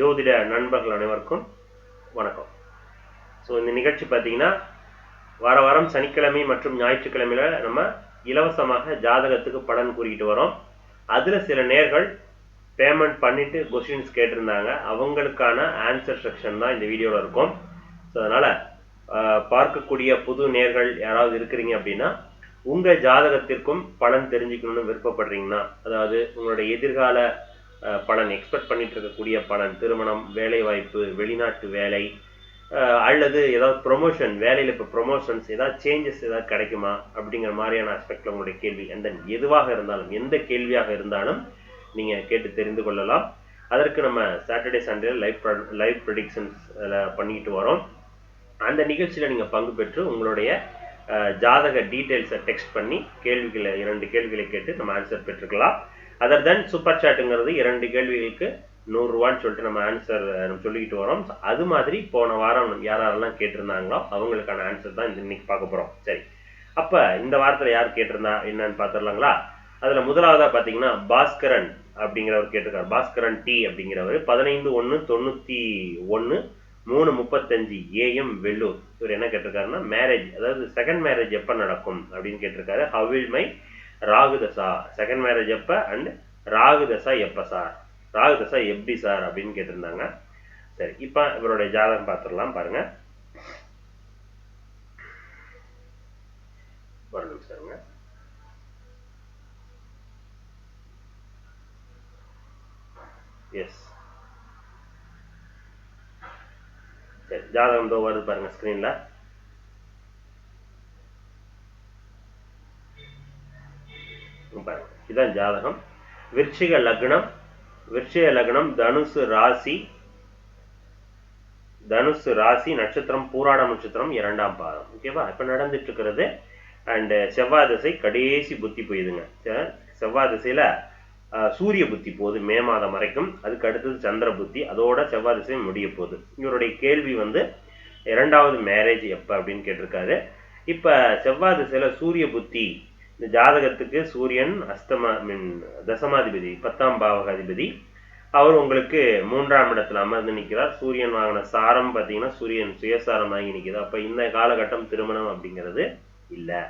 ஜோதிட நண்பர்கள் அனைவருக்கும் வணக்கம். ஸோ இந்த நிகழ்ச்சி பார்த்தீங்கன்னா வாரம் சனிக்கிழமை மற்றும் ஞாயிற்றுக்கிழமையில நம்ம இலவசமாக ஜாதகத்துக்கு பலன் கூறிக்கிட்டு வரோம். அதில் சில நேர்கள் பேமெண்ட் பண்ணிட்டு கொஸ்டின்ஸ் கேட்டிருந்தாங்க. அவங்களுக்கான ஆன்சர் செக்ஷன் தான் இந்த வீடியோவில் இருக்கும். ஸோ அதனால் பார்க்கக்கூடிய புது நேர்கள் யாராவது இருக்கிறீங்க அப்படின்னா உங்கள் ஜாதகத்திற்கும் பலன் தெரிஞ்சுக்கணும்னு விருப்பப்படுறீங்கன்னா, அதாவது உங்களுடைய எதிர்கால பலன், எக்ஸ்பெக்ட் பண்ணிட்டு இருக்கக்கூடிய பலன், திருமணம், வேலை வாய்ப்பு, வெளிநாட்டு வேலை, அல்லது ஏதாவது ப்ரொமோஷன், வேலையில் இப்போ ப்ரொமோஷன்ஸ் ஏதாவது சேஞ்சஸ் ஏதாவது கிடைக்குமா அப்படிங்கிற மாதிரியான ஆஸ்பெக்டில் உங்களுடைய கேள்வி எதுவாக இருந்தாலும், எந்த கேள்வியாக இருந்தாலும் நீங்கள் கேட்டு தெரிந்து கொள்ளலாம். அதற்கு நம்ம சாட்டர்டே சண்டே லைவ் ப்ரெடிக்ஷன்ஸ் பண்ணிக்கிட்டு வரோம். அந்த நிகழ்ச்சியில் நீங்கள் பங்கு பெற்று உங்களுடைய ஜாதக டீட்டெயில்ஸை டெக்ஸ்ட் பண்ணி இரண்டு கேள்விகளை கேட்டு நம்ம ஆன்சர் பெற்றுக்கலாம். அதர் தென் சூப்பர் சாட்டுங்கிறது 2 கேள்விகளுக்கு 100 ரூபான்னு சொல்லிட்டு நம்ம ஆன்சர் நம்ம சொல்லிக்கிட்டு வரோம். அது மாதிரி போன வாரம் யாரெல்லாம் கேட்டிருந்தாங்களோ அவங்களுக்கான ஆன்சர் தான் இன்னைக்கு பார்க்க போகிறோம். சரி, அப்போ இந்த வாரத்தில் யார் கேட்டிருந்தா என்னன்னு பார்த்துடலாங்களா? அதில் முதலாவதாக பார்த்தீங்கன்னா பாஸ்கரன் அப்படிங்கிறவர் கேட்டிருக்காரு. பாஸ்கரன் டி அப்படிங்கிறவர் 15/1/91 3:35 AM வெள்ளூர். இவர் என்ன கேட்டிருக்காருன்னா, மேரேஜ், அதாவது செகண்ட் மேரேஜ் எப்போ நடக்கும் அப்படின்னு கேட்டிருக்காரு. ஹவில் மை ராகுதசா, செகண்ட் மேரேஜ் எப்போ அண்ட் ராகுதசா எப்போ சார், ராகுதசா எப்படி சார் அப்படின்னு கேட்டிருந்தாங்க. சரி, இப்போ இவருடைய ஜாதகம் பார்த்துடலாம். பாருங்க, ஒரு நிமிஷம். எஸ், சரி, ஜாதகம் தோ வருது பாருங்க ஸ்கிரீன்ல. பாருங்க, இதுதான் ஜாதகம். விருச்சிக லக்னம், தனுசு ராசி, நட்சத்திரம் பூராடம் நட்சத்திரம், 2ஆம் பாதம். ஓகேவா? இப்ப நடந்துட்டு இருக்கிறது. அண்ட் செவ்வாய் திசை கடைசி புத்தி போயுதுங்க. செவ்வாய் திசையில சூரிய புத்தி போகுது மே மாதம் வரைக்கும். அதுக்கு அடுத்தது சந்திர புத்தி, அதோட செவ்வாய் திசை முடிய போகுது. இவருடைய கேள்வி 2வது மேரேஜ் எப்ப அப்படின்னு கேட்டிருக்காரு. இப்ப செவ்வாய் திசையில சூரிய புத்தி, இந்த ஜாதகத்துக்கு சூரியன் தசமாதிபதி, 10ஆம் பாவகாதிபதி. அவர் உங்களுக்கு 3ஆம் இடத்துல அமர்ந்து நிற்கிறார். சூரியன் வாங்கின சாரம் பார்த்தீங்கன்னா சூரியன் சுயசாரம் வாங்கி நிற்கிறது. அப்ப இந்த காலகட்டம் திருமணம் அப்படிங்கிறது இல்லை.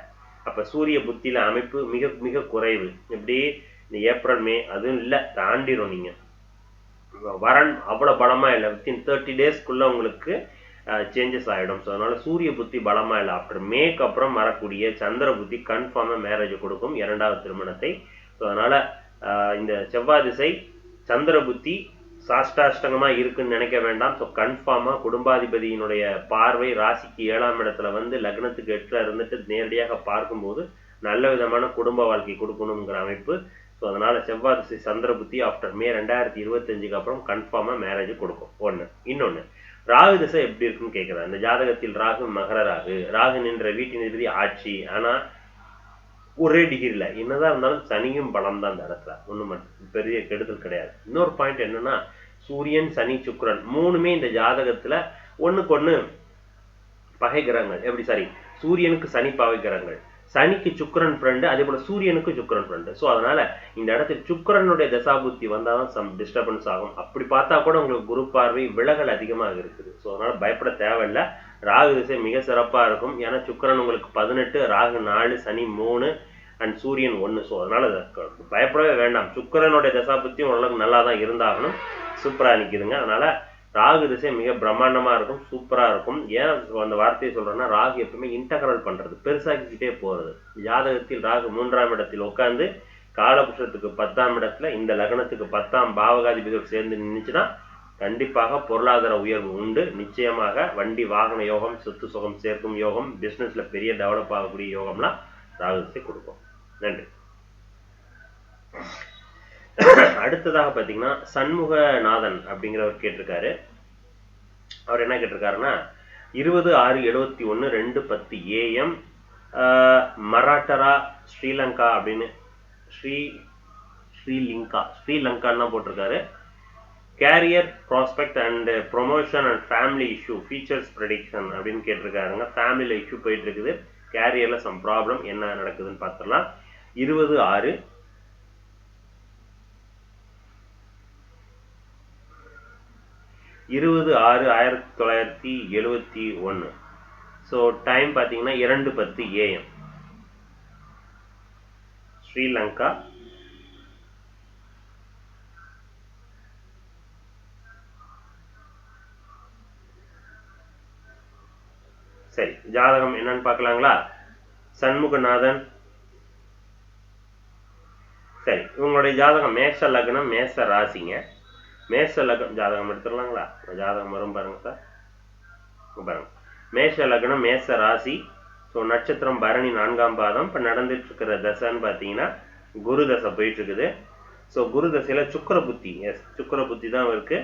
அப்ப சூரிய புத்தியில அமைப்பு மிக மிக குறைவு. எப்படி இந்த ஏப்ரல் மே அதுவும் இல்லை, தாண்டிடும். நீங்க வரன் அவ்வளவு பலமா இல்லை. வித்தின் 30 டேஸ்க்குள்ள உங்களுக்கு சேஞ்சஸ் ஆகிடும். ஸோ அதனால சூரிய புத்தி பலமா இல்லை. ஆஃப்டர் மேக்கு அப்புறம் வரக்கூடிய சந்திர புத்தி கன்ஃபார்மாக மேரேஜ் கொடுக்கும், 2வது திருமணத்தை. ஸோ அதனால இந்த செவ்வாய் திசை சந்திர புத்தி சாஷ்டாஷ்டகமா இருக்குன்னு நினைக்க வேண்டாம். ஸோ கன்ஃபார்மா குடும்பாதிபதியினுடைய பார்வை ராசிக்கு 7ஆம் இடத்துல லக்னத்துக்கு 8ல இருந்துட்டு நேரடியாக பார்க்கும்போது நல்ல விதமான குடும்ப வாழ்க்கை கொடுக்கணுங்கிற அமைப்பு. ஸோ அதனால செவ்வாய் திசை சந்திர புத்தி ஆஃப்டர் மே 2025க்கு அப்புறம் கன்ஃபார்மா மேரேஜ் கொடுக்கும். ஒன்று. இன்னொன்று, ராகு திசை எப்படி இருக்குன்னு கேட்கிறார். இந்த ஜாதகத்தில் ராகு மகர ராகு நின்ற வீட்டின் அதிபதி ஆட்சி. ஆனா ஒரே டிகிரில என்னதான் இருந்தாலும் சனியும் பலம் தான். அந்த இடத்துல ஒண்ணு மட்டும் பெரிய கெடுதல் கிடையாது. இன்னொரு பாயிண்ட் என்னன்னா, சூரியன் சனி சுக்கிரன் 3மே இந்த ஜாதகத்துல ஒண்ணுக்கு ஒண்ணு பகை கிரகங்கள். எப்படி சூரியனுக்கு சனி பகை கிரகங்கள், சனிக்கு சுக்கிரன் ஃப்ரெண்டு, அதே போல சூரியனுக்கு சுக்கிரன் ஃப்ரெண்டு. ஸோ அதனால இந்த இடத்துல சுக்கிரனுடைய தசாபுத்தி வந்தாலும் சம் டிஸ்டர்பன்ஸ் ஆகும். அப்படி பார்த்தா கூட உங்களுக்கு குரு பார்வை விலகல் அதிகமாக இருக்குது. ஸோ அதனால பயப்பட தேவையில்லை. ராகு திசை மிக சிறப்பா இருக்கும். ஏன்னா சுக்கிரன் உங்களுக்கு 18, ராகு 4, சனி 3 அண்ட் சூரியன் 1. ஸோ அதனால பயப்படவே வேண்டாம். சுக்கிரனுடைய தசாபுத்தியும் ஓரளவுக்கு நல்லா தான் இருந்தாகணும். சூப்பரா நிற்குதுங்க. அதனால ராகு திசை மிக பிரம்மாண்டமா இருக்கும், சூப்பரா இருக்கும். ஏன் அந்த வார்த்தையை சொல்றேன்னா, ராகு எப்பவுமே இன்டகரல் பண்றது, பெருசாக்கிக்கிட்டே போறது. ஜாதகத்தில் ராகு 3ஆம் இடத்தில் உட்கார்ந்து காலபுருஷத்துக்கு 10ஆம் இடத்துல இந்த லக்னத்துக்கு 10ஆம் பாவகாதிபதியோடு சேர்ந்து நின்றுச்சுன்னா கண்டிப்பாக பொருளாதார உயர்வு உண்டு. நிச்சயமாக வண்டி வாகன யோகம், சொத்து சுகம் சேர்க்கும் யோகம், பிசினஸ்ல பெரிய டெவலப் ஆகக்கூடிய யோகம்லாம் ராகு திசை கொடுக்கும். நன்றி. அடுத்ததாக பாத்தீங்கன்னா சண்முகநாதன் அப்படிங்கிறவர் கேட்டிருக்காரு. அவர் என்ன கேட்டிருக்காருன்னா, 20/6/71 2:10 AM மராட்டரா ஸ்ரீலங்கா அப்படின்னு ஸ்ரீலங்கான்னு போட்டிருக்காரு. Career prospect and promotion and family issue features prediction அப்படின்னு கேட்டிருக்காருங்க. ஃபேமிலியில் இஷ்யூ போயிட்டு இருக்குது, கேரியர்ல சம் ப்ராப்ளம், என்ன நடக்குதுன்னு பார்த்துடலாம். 20/6 20 20/6/1971. ஸோ டைம் பார்த்தீங்கன்னா 2:10 AM. ஸ்ரீலங்கா. சரி, ஜாதகம் என்னன்னு பார்க்கலாங்களா? சண்முகநாதன். சரி, உங்களுடைய ஜாதகம் மேஷ லக்னம் மேஷ ராசிங்க. மேஷ லக்னம் ஜாதகம் எடுத்துடலாங்களா? ஜாதகம் வரும் பாருங்க சார். பாருங்க, மேஷ லக்னம் மேஷ ராசி. ஸோ நட்சத்திரம் பரணி 4ஆம் பாதம். இப்போ நடந்துட்டு இருக்கிற தசைன்னு பார்த்தீங்கன்னா குரு தசை போயிட்டு இருக்குது. ஸோ குரு தசையில சுக்கர புத்தி, சுக்கர புத்தி தான் இருக்கு.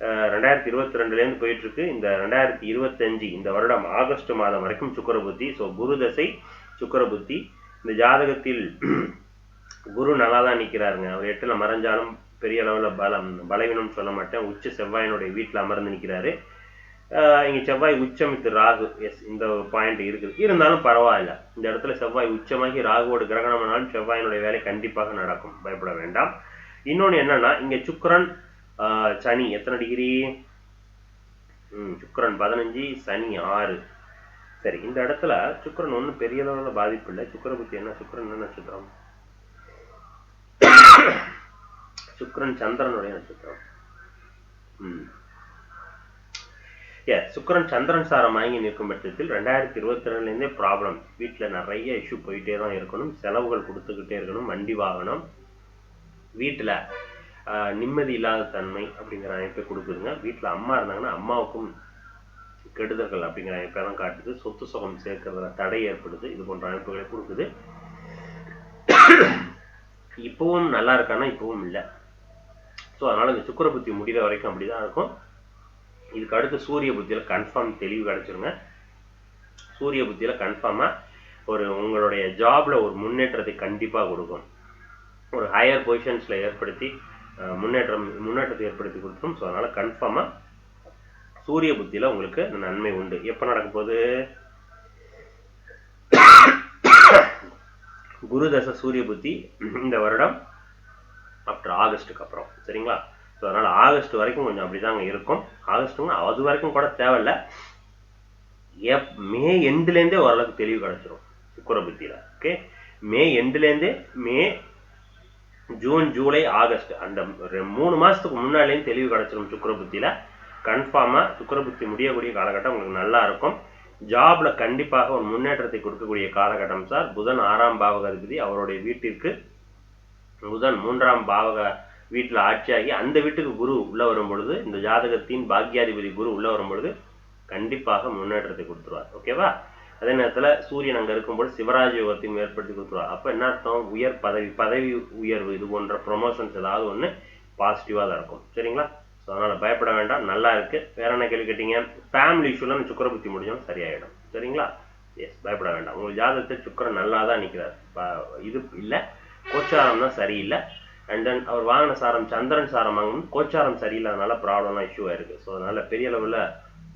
2022லேருந்து போயிட்டு இருக்கு. இந்த 2025 இந்த வருடம் ஆகஸ்ட் மாதம் வரைக்கும் சுக்கர புத்தி. ஸோ குரு தசை சுக்கர புத்தி. இந்த ஜாதகத்தில் குரு நல்லா தான் நிற்கிறாருங்க. அவர் 8ல மறைஞ்சாலும் பெரிய அளவில் பலவீனம் சொல்ல மாட்டேன். உச்ச செவ்வாயினுடைய வீட்டில் அமர்ந்து நிற்கிறாரு. இங்கே செவ்வாய் உச்சமித்து ராகு, இந்த பாயிண்ட் இருக்குது. இருந்தாலும் பரவாயில்ல, இந்த இடத்துல செவ்வாய் உச்சமாகி ராகுவோட கிரகணம்னாலும் செவ்வாயினுடைய வேலை கண்டிப்பாக நடக்கும், பயப்பட வேண்டாம். இன்னொன்று என்னன்னா, இங்கே சுக்கிரன் சனி எத்தனை டிகிரி? சுக்கிரன் 15, சனி 6. சரி, இந்த இடத்துல சுக்கிரன் ஒன்றும் பெரிய அளவில் பாதிப்பு இல்லை. சுக்கிர புத்தி என்ன? சுக்கிரன் என்ன நட்சத்திரம்? சுக்கிரன் சந்திரனுடைய நட்சத்திரம். சுக்கிரன் சந்திரன் சாரம் வாங்கி நிற்கும் பட்சத்தில் 2022லேருந்தே ப்ராப்ளம். வீட்டில் நிறைய இஷ்யூ போயிட்டே தான் இருக்கணும். செலவுகள் கொடுத்துக்கிட்டே இருக்கணும். வண்டி வாகனம், வீட்டில் நிம்மதி இல்லாத தன்மை அப்படிங்கிற அமைப்பை கொடுக்குதுங்க. வீட்டில் அம்மா இருந்தாங்கன்னா அம்மாவுக்கும் கெடுதல்கள் அப்படிங்கிற அமைப்பை தான் காட்டுது. சொத்து சுகம் சேர்க்கறதுல தடை ஏற்படுது. இது போன்ற அமைப்புகளை கொடுக்குது. இப்பவும் நல்லா இருக்கான்னா இப்பவும் இல்லை. ஸோ அதனால இந்த சுக்கிர புத்தி முடிகிற வரைக்கும் அப்படிதான் இருக்கும். இதுக்கு அடுத்து சூரிய புத்தியில கன்ஃபார்ம் தெளிவு கிடைச்சிருங்க. சூரிய புத்தியில கன்ஃபார்மா உங்களுடைய ஜாப்ல ஒரு முன்னேற்றத்தை கண்டிப்பா கொடுக்கும். ஒரு ஹையர் பொசிஷன்ஸ்ல ஏற்படுத்தி முன்னேற்றத்தை ஏற்படுத்தி கொடுத்துரும். ஸோ அதனால கன்ஃபார்மா சூரிய புத்தியில உங்களுக்கு நன்மை உண்டு. எப்ப நடக்க போகுது? குரு தசை சூரிய புத்தி இந்த வருடம் ஆஃப்டர் ஆகஸ்டுக்கு அப்புறம். சரிங்களா? ஸோ அதனால் ஆகஸ்ட் வரைக்கும் கொஞ்சம் அப்படிதாங்க இருக்கும். ஆகஸ்ட்டுங்க அது வரைக்கும் கூட தேவையில்லை. மே எண்டுலேருந்தே ஓரளவுக்கு தெளிவு கிடச்சிரும் சுக்கிர புத்தியில். ஓகே, மே எண்டுலேருந்தே ஜூன் ஜூலை ஆகஸ்ட் அந்த 3 மாதத்துக்கு முன்னாலேயும் தெளிவு கிடச்சிரும் சுக்கிர புத்தியில். கன்ஃபார்மாக சுக்கிர புத்தி முடியக்கூடிய காலகட்டம் உங்களுக்கு நல்லா இருக்கும். ஜாப்ல கண்டிப்பாக ஒரு முன்னேற்றத்தை கொடுக்கக்கூடிய காலகட்டம் சார். புதன் 6ஆம் பாவக அதிபதி, அவருடைய வீட்டிற்கு புதன் 3ஆம் பாவக வீட்டில் ஆட்சியாகி அந்த வீட்டுக்கு குரு உள்ள வரும் பொழுது, இந்த ஜாதகத்தின் பாக்கியாதிபதி குரு உள்ள வரும் பொழுது கண்டிப்பாக முன்னேற்றத்தை கொடுத்துருவார். ஓகேவா? அதே நேரத்தில் சூரியன் அங்கே இருக்கும்போது சிவராஜ யோகத்தையும் ஏற்படுத்தி கொடுத்துருவார். அப்போ என்ன அர்த்தம்? உயர் பதவி உயர்வு, இது போன்ற ப்ரொமோஷன்ஸ் ஏதாவது ஒன்று பாசிட்டிவாக தான் இருக்கும். சரிங்களா? ஸோ அதனால் பயப்பட வேண்டாம், நல்லா இருக்கு. வேற என்ன கேள்வி கேட்டீங்க? ஃபேமிலி இஷ்யூலாம் சுக்கிர புத்தி முடிஞ்சோம் சரியாயிடும். சரிங்களா? எஸ், பயப்பட வேண்டாம். உங்களுக்கு ஜாதகத்தை சுக்கிரன் நல்லா தான் நிற்கிறார். இது இல்லை, கோச்சாரம் தான் சரியில்லை. அண்ட் தென் அவர் வாங்கின சாரம் சந்திரன் சாரம் வாங்கணும், கோச்சாரம் சரியில்லாதனால ப்ராப்ளம்லாம் இஷ்யூ ஆயிருக்கு. ஸோ அதனால பெரிய அளவில்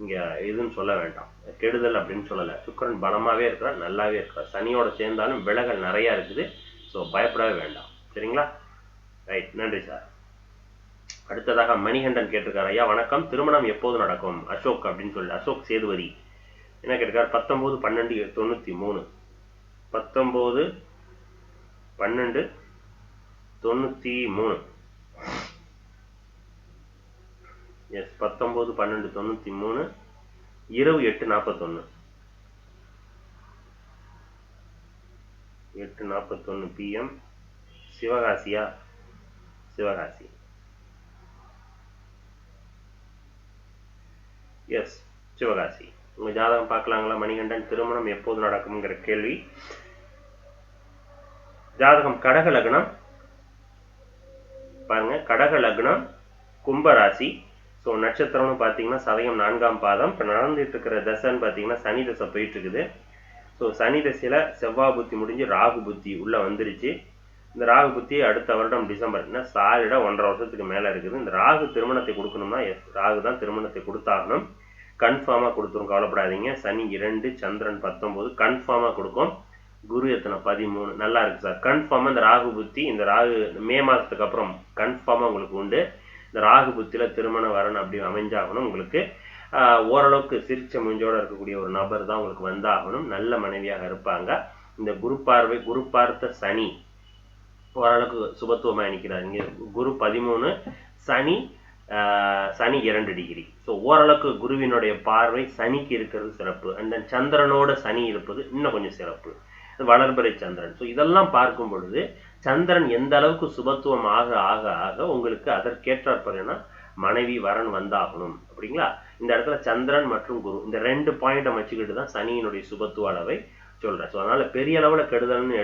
இங்கே எதுன்னு சொல்ல வேண்டாம், கெடுதல் அப்படின்னு சொல்லலை. சுக்கிரன் பலமாகவே இருக்கிறார், நல்லாவே இருக்கிறார். சனியோட சேர்ந்தாலும் விலகல் நிறையா இருக்குது. ஸோ பயப்படவே வேண்டாம். சரிங்களா? ரைட், நன்றி சார். அடுத்ததாக மணிகண்டன் கேட்டிருக்காரு, ஐயா வணக்கம், திருமணம் எப்போது நடக்கும்? அசோக் அப்படின்னு சொல்லி, அசோக் சேதுவரி என்ன கேட்டிருக்காரு? 19/12/93. 19/12/93. எஸ், 19/12/93 இரவு 8:41 8:41 PM. சிவகாசியா? சிவகாசி. எஸ், சிவகாசி. உங்க ஜாதகம் பார்க்கலாங்களா மணிகண்டன்? திருமணம் எப்போது நடக்கும்ங்கிற கேள்வி. ஜாதகம் கடக லக்னம் பாருங்க, கடக லக்னம் கும்பராசி. ஸோ நட்சத்திரம்னு பார்த்தீங்கன்னா சதயம் 4ஆம் பாதம். இப்போ நடந்துட்டு இருக்கிற தசைன்னு பார்த்தீங்கன்னா சனி தசை போயிட்டு இருக்குது. ஸோ சனி தசையில செவ்வாய் புத்தி முடிஞ்சு ராகு புத்தி உள்ள வந்துருச்சு. இந்த ராகு புத்தி அடுத்த வருடம் டிசம்பர், சாலிடா 1.5 வருஷத்துக்கு மேல இருக்குது. இந்த ராகு திருமணத்தை கொடுக்கணும்னா ராகு தான் திருமணத்தை கொடுத்தாகணும். கன்ஃபார்மா கொடுத்துரும், கவலைப்படாதீங்க. சனி 2, சந்திரன் 19 கன்ஃபார்மா கொடுக்கும். குரு எத்தனை? 13. நல்லா இருக்கு சார். கன்ஃபார்மா இந்த ராகு புத்தி, இந்த ராகு மே மாசத்துக்கு அப்புறம் கன்ஃபார்மா உங்களுக்கு உண்டு. இந்த ராகு புத்தியில திருமண வரன் அப்படி அமைஞ்சாகணும். உங்களுக்கு ஓரளவுக்கு சிரிச்ச மூஞ்சோட இருக்கக்கூடிய ஒரு நபர் தான் உங்களுக்கு வந்தாகணும். நல்ல மனைவியாக இருப்பாங்க. இந்த குரு பார்த்த சனி ஓரளவுக்கு சுபத்துவமாக நிற்கிறார். இங்கே குரு 13, சனி 2 டிகிரி. ஸோ ஓரளவுக்கு குருவினுடைய பார்வை சனிக்கு இருக்கிறது சிறப்பு. அண்ட் தென் சந்திரனோட சனி இருப்பது இன்னும் கொஞ்சம் சிறப்பு. வளர்பிறை சந்திரன். ஸோ இதெல்லாம் பார்க்கும் பொழுது சந்திரன் எந்த அளவுக்கு சுபத்துவம் ஆக ஆக ஆக உங்களுக்கு அதற்கேற்றாற்பா மனைவி வரன் வந்தாகணும். அப்படிங்களா? இந்த இடத்துல சந்திரன் மற்றும் குரு இந்த 2 பாயிண்டை வச்சுக்கிட்டு தான் சனியினுடைய சுபத்துவ அளவை சொல்றேன். ஸோ அதனால பெரிய அளவுல கெடுதல்னு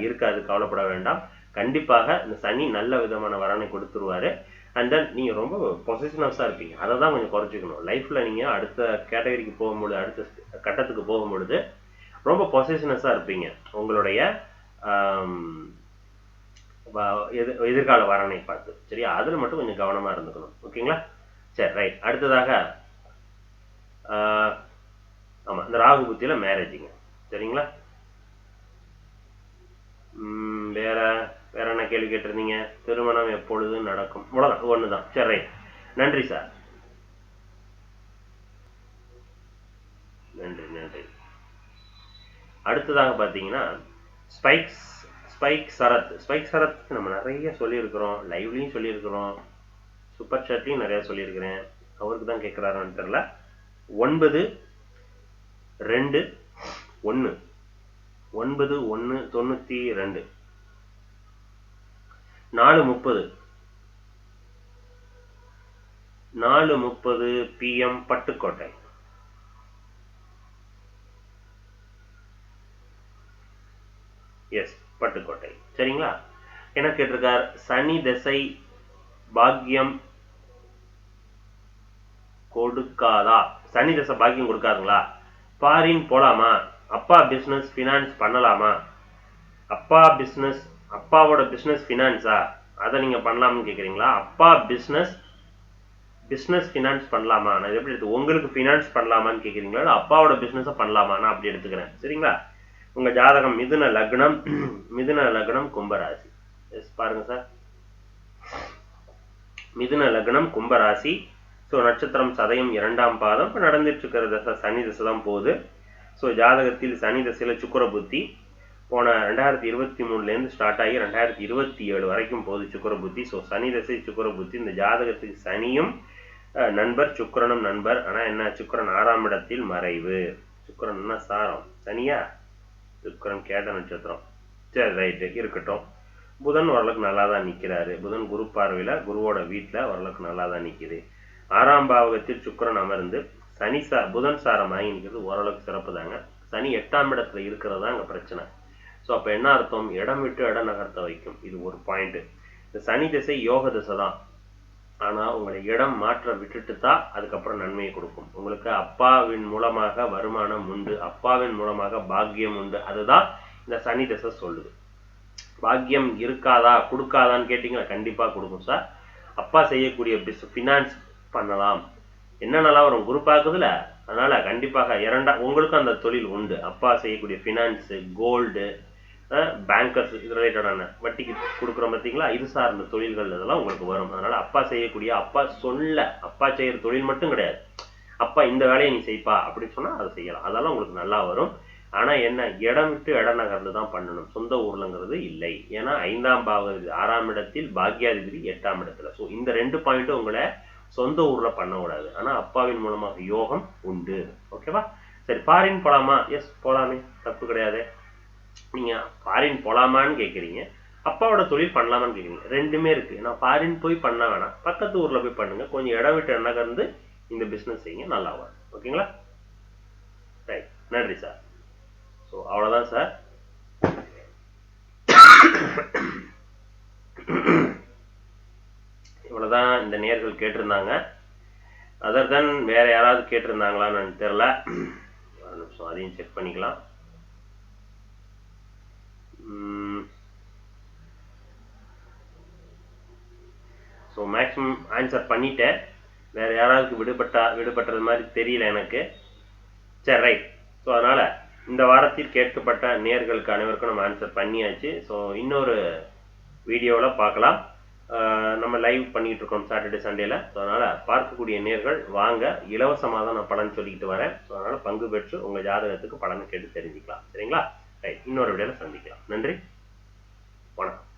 இருக்காது, கவலைப்பட வேண்டாம். கண்டிப்பாக இந்த சனி நல்ல விதமான வரனை கொடுத்துருவாரு. அண்ட் தென் நீங்க ரொம்ப பொசசிவ்னஸா இருப்பீங்க. அதை தான் கொஞ்சம் குறைச்சிக்கணும். லைஃப்ல நீங்க அடுத்த கேட்டகரிக்கு போகும்பொழுது, அடுத்த கட்டத்துக்கு போகும்பொழுது ரொம்ப பொசசிவ்னஸா இருப்பீங்க. உங்களுடைய எதிர்கால வரனை பார்த்து. சரியா? அதுல மட்டும் கொஞ்சம் கவனமா இருந்துக்கணும். ஓகேங்களா? சரி, ரைட். அடுத்ததாக ஆமா, இந்த ராகு புத்தியில மேரேஜிங்க. சரிங்களா? வேற வேற என்ன கேள்வி கேட்டிருந்தீங்க? திருமணம் எப்பொழுது நடக்கும்? இவ்வளவுதான், ஒண்ணுதான். சரி, ரைட். நன்றி சார். நன்றி நன்றி. அடுத்ததாக பாத்தீங்கன்னா ஸ்பைக் சரத் நம்ம நிறைய சொல்லியிருக்கிறோம். லைவ்லையும் சொல்லியிருக்கிறோம், சூப்பர் சாட்லையும் நிறைய சொல்லியிருக்கிறேன். அவருக்கு தான் கேட்கிறாரான்னு தெரியல. 9-2-1 9192 4:30 PM பட்டுக்கோட்டை. எஸ், பட்டுக்கோட்டை. சரிங்களா? என்ன கேட்டிருக்கார்? சனி திசை பாக்கியம் கொடுக்காதா? சனி திசை பாக்கியம் கொடுக்காதுங்களா? ஃபாரின் போலாமா? அப்பா பிசினஸ் ஃபினான்ஸ் பண்ணலாமா? அப்பாவோட பிசினஸ் ஃபினான்ஸா? அதை நீங்க பண்ணலாம்னு கேக்குறீங்களா? அப்பா பிசினஸ் ஃபினான்ஸ் பண்ணலாமா? நான் எப்படி எடுத்து உங்களுக்கு ஃபினான்ஸ் பண்ணலாமான்னு கேக்குறீங்களா? அப்பாவோட பிசினஸை பண்ணலாமா? நான் அப்படி எடுத்துக்கிறேன். சரிங்களா? உங்க ஜாதகம் மிதுன லக்னம் கும்பராசி. எஸ், பாருங்க சார், மிதுன லக்னம் கும்பராசி. ஸோ நட்சத்திரம் சதயம் 2ஆம் பாதம். இப்போ நடந்துட்டு இருக்கிற தசை சனி தசை தான் போகுது. ஸோ ஜாதகத்தில் சனி தசையில சுக்கிர புத்தி போன 2023 ஸ்டார்ட் ஆகி 2027 வரைக்கும் போகுது சுக்கிர புத்தி. ஸோ சனி தசை சுக்கிர புத்தி. இந்த ஜாதகத்துக்கு சனியும் நண்பர், சுக்கிரனும் நண்பர். ஆனா என்ன, சுக்கிரன் 6ஆம் இடத்தில் மறைவு. சுக்கிரன் என்ன சாரம்? சனியா? சுக்கிரன் கேட்ட நட்சத்திரம். சரி, ரைட்டு, இருக்கட்டும். புதன் ஓரளவுக்கு நல்லா தான் நிற்கிறாரு. புதன் குரு பார்வையில குருவோட வீட்டில் ஓரளவுக்கு நல்லா தான் நிற்குது. 6ஆம் பாவகத்தில் சுக்கிரன் அமர்ந்து புதன் சாரம் ஆகி நிற்கிறது ஓரளவுக்கு சிறப்பு தாங்க. சனி 8ஆம் இடத்துல இருக்கிறது தான் அங்கே பிரச்சனை. ஸோ அப்போ என்ன அர்த்தம்? இடம் விட்டு இடம் நகர்த்த வைக்கும். இது ஒரு பாயிண்ட். இந்த சனி திசை யோக திசை தான். ஆனால் உங்களை இடம் மாற்ற விட்டுட்டு தான் அதுக்கப்புறம் நன்மையை கொடுக்கும். உங்களுக்கு அப்பாவின் மூலமாக வருமானம் உண்டு, அப்பாவின் மூலமாக பாக்கியம் உண்டு. அதுதான் இந்த சனி திசை சொல்லுது. பாக்கியம் இருக்காதா கொடுக்காதான்னு கேட்டீங்களா? கண்டிப்பா கொடுக்கும் சார். அப்பா செய்யக்கூடிய ஃபினான்ஸ் பண்ணலாம். என்னென்னலாம் வரும்? குரு பார்க்குதுல, அதனால கண்டிப்பாக உங்களுக்கும் அந்த தொழில் உண்டு. அப்பா செய்யக்கூடிய ஃபினான்ஸு, கோல்டு, பேங்கர்ஸ், இது ரிலேட்டடான வட்டிக்கு கொடுக்குறோம் பார்த்தீங்களா, இது சார்ந்த தொழில்கள் இதெல்லாம் உங்களுக்கு வரும். அதனால அப்பா செய்யக்கூடிய அப்பா செய்யற தொழில் மட்டும் கிடையாது. அப்பா இந்த வேலையை நீ செய்ப்பா அப்படின்னு சொன்னா அதை செய்யலாம். அதெல்லாம் உங்களுக்கு நல்லா வரும். ஆனா என்ன, இடம் விட்டு இடம் நகர்ந்து தான் பண்ணணும். சொந்த ஊர்லங்கிறது இல்லை. ஏன்னா 5ஆம் பாவம் 6ஆம் இடத்தில், பாக்யாதிபதி 8ஆம் இடத்துல. ஸோ இந்த 2 பாயிண்ட்டும் உங்களை சொந்த ஊர்ல பண்ண கூடாது. ஆனா அப்பாவின் மூலமாக யோகம் உண்டு. ஓகேவா? சரி, ஃபாரின் போலாமா? எஸ், போலாமே, தப்பு கிடையாது. நீங்க ஃபாரின் போலாமான்னு கேட்குறீங்க, அப்பாவோட தொழில் பண்ணலாமான்னு கேட்குறீங்க. ரெண்டுமே இருக்கு. நான் ஃபாரின் போய் பண்ண வேணாம், பக்கத்து ஊர்ல போய் பண்ணுங்க. கொஞ்சம் இடம் விட்டு இடம் நகர்ந்து இந்த பிசினஸ் செய்யுங்க, நல்லா வரும். ஓகேங்களா? ரைட், நன்றி சார். ஸோ அவ்வளோதான் சார். இவ்வளோதான் இந்த நேயர்கள் கேட்டிருந்தாங்க. அதர் தென் வேற யாராவது கேட்டிருந்தாங்களான்னு தெரியல. ஒரு நிமிஷம், அதையும் செக் பண்ணிக்கலாம். ஸோ மேக்ஸிமம் ஆன்சர் பண்ணிட்டேன். வேற யாராவது விடுபட்டது மாதிரி தெரியல எனக்கு. சரி, ரைட். ஸோ அதனால இந்த வாரத்தில் கேட்கப்பட்ட நேயர்களுக்கு அனைவருக்கும் நம்ம ஆன்சர் பண்ணியாச்சு. ஸோ இன்னொரு வீடியோவில் பார்க்கலாம். நம்ம லைவ் பண்ணிட்டு இருக்கோம் சாட்டர்டே சண்டேல. ஸோ அதனால பார்க்கக்கூடிய நேர்கள் வாங்க, இலவசமாக தான் நான் பலன் சொல்லிக்கிட்டு வரேன். ஸோ அதனால பங்கு பெற்று உங்க ஜாதகத்துக்கு பலன் கேட்டு தெரிஞ்சுக்கலாம். சரிங்களா? ரைட், இன்னொரு வீடியோல சந்திக்கலாம். நன்றி, வணக்கம்.